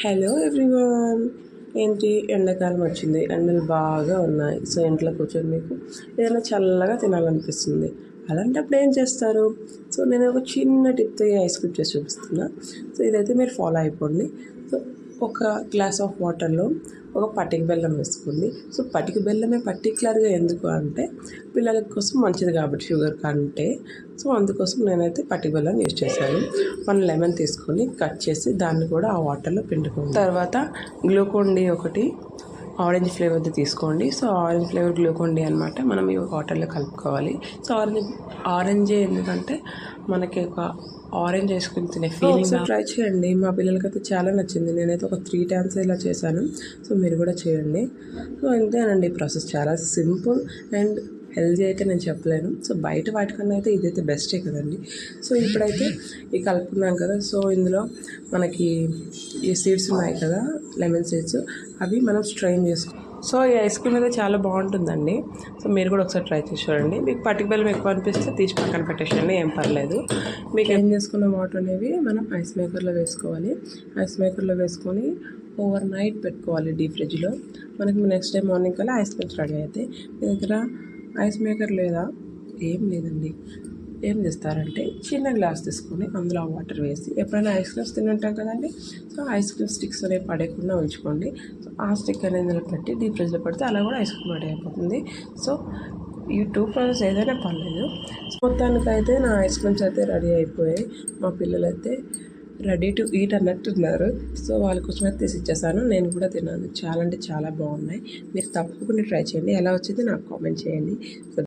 Hello everyone. ఏంటి ఎండాకాలం వచ్చింది, ఎండలు బాగా ఉన్నాయి. సో ఇంట్లో కూర్చొని మీకు ఏదైనా చల్లగా తినాలనిపిస్తుంది. అలాంటప్పుడు ఏం చేస్తారు? సో నేను ఒక చిన్న టిప్తో ఈ ఐస్ క్రీమ్ చేసి చూపిస్తున్నా. సో ఇదైతే మీరు ఫాలో అయిపోండి. సో ఒక గ్లాస్ ఆఫ్ వాటర్లో ఒక పటిక బెల్లం వేసుకోండి. సో పటిక బెల్లమే పర్టికులర్గా ఎందుకు అంటే పిల్లల కోసం మంచిది కాబట్టి షుగర్ కంటే. సో అందుకోసం నేనైతే పటిక బెల్లం యూజ్ చేశాను. 1 లెమన్ తీసుకొని కట్ చేసి దాన్ని కూడా ఆ వాటర్లో పిండుకోండి. తర్వాత గ్లూకోన్ డి ఒకటి ఆరెంజ్ ఫ్లేవర్ది తీసుకోండి. So orange flavour Glucon D అనమాట మనం ఈ వాటర్లో కలుపుకోవాలి. సో ఆరెంజే ఎందుకంటే మనకి ఒక ఆరెంజ్ ఐస్ క్రీమ్ తినే ఫీలింగ్. సో ట్రై చేయండి, మా పిల్లలకైతే చాలా నచ్చింది. నేనైతే ఒక 3 టైమ్స్ ఇలా చేశాను. సో మీరు కూడా చేయండి. సో అంతేనండి, ప్రాసెస్ చాలా సింపుల్ అండ్ హెల్దీ అయితే నేను చెప్పలేను. సో బయట వాటికన్నా అయితే ఇదైతే బెస్టే కదండి. సో ఇప్పుడైతే ఈ కలుపుకున్నాం కదా. సో ఇందులో మనకి ఈ సీడ్స్ ఉన్నాయి కదా, లెమన్ సీడ్స్, అవి మనం స్ట్రెయిన్ చేసుకోవాలి. సో ఈ ఐస్ క్రీమ్ అయితే చాలా బాగుంటుందండి. సో మీరు కూడా ఒకసారి ట్రై చేసి చూడండి. మీకు పటిక బెల్లం ఎక్కువ అనిపిస్తే తీసి పక్కన పెట్టేసండి, ఏం పర్లేదు. మీకు ఏం చేసుకున్న వాటర్ అనేవి మనం ఐస్ మేకర్లో వేసుకోవాలి. ఐస్ మేకర్లో వేసుకొని ఓవర్ నైట్ పెట్టుకోవాలి డీప్ ఫ్రిడ్జ్లో. మనకి నెక్స్ట్ డే మార్నింగ్ కల్లా ఐస్ క్రీమ్స్ రెడీ అవుతాయి. మీ దగ్గర ఐస్ మేకర్ లేదా? ఏం లేదండి, ఏం చేస్తారంటే చిన్న గ్లాస్ తీసుకొని అందులో వాటర్ వేసి, ఎప్పుడైనా ఐస్ క్రీమ్స్ తింటాం కదండి, సో ఐస్ క్రీమ్ స్టిక్స్ అనేవి పడేయకుండా ఉంచుకోండి. సో ఆ స్టిక్ అనేది ఇందులో పెట్టి డీప్ ఫ్రిడ్జ్లో పెడితే అలా కూడా ఐస్ క్రీమ్ రెడీ అయిపోతుంది. సో ఈ 2 ప్రాసెస్ ఏదైనా పర్లేదు. మొత్తానికైతే నా ఐస్ క్రీమ్స్ అయితే రెడీ అయిపోయాయి. మా పిల్లలైతే రెడీ టు ఈట్ అన్నట్టున్నారు. సో వాళ్ళ కోసం అయితే తీసి ఇచ్చేసాను. నేను కూడా తిన్నాను. చాలా అంటే చాలా బాగున్నాయి. మీరు తప్పకుండా ట్రై చేయండి. ఎలా వచ్చింది నాకు కామెంట్ చేయండి. సో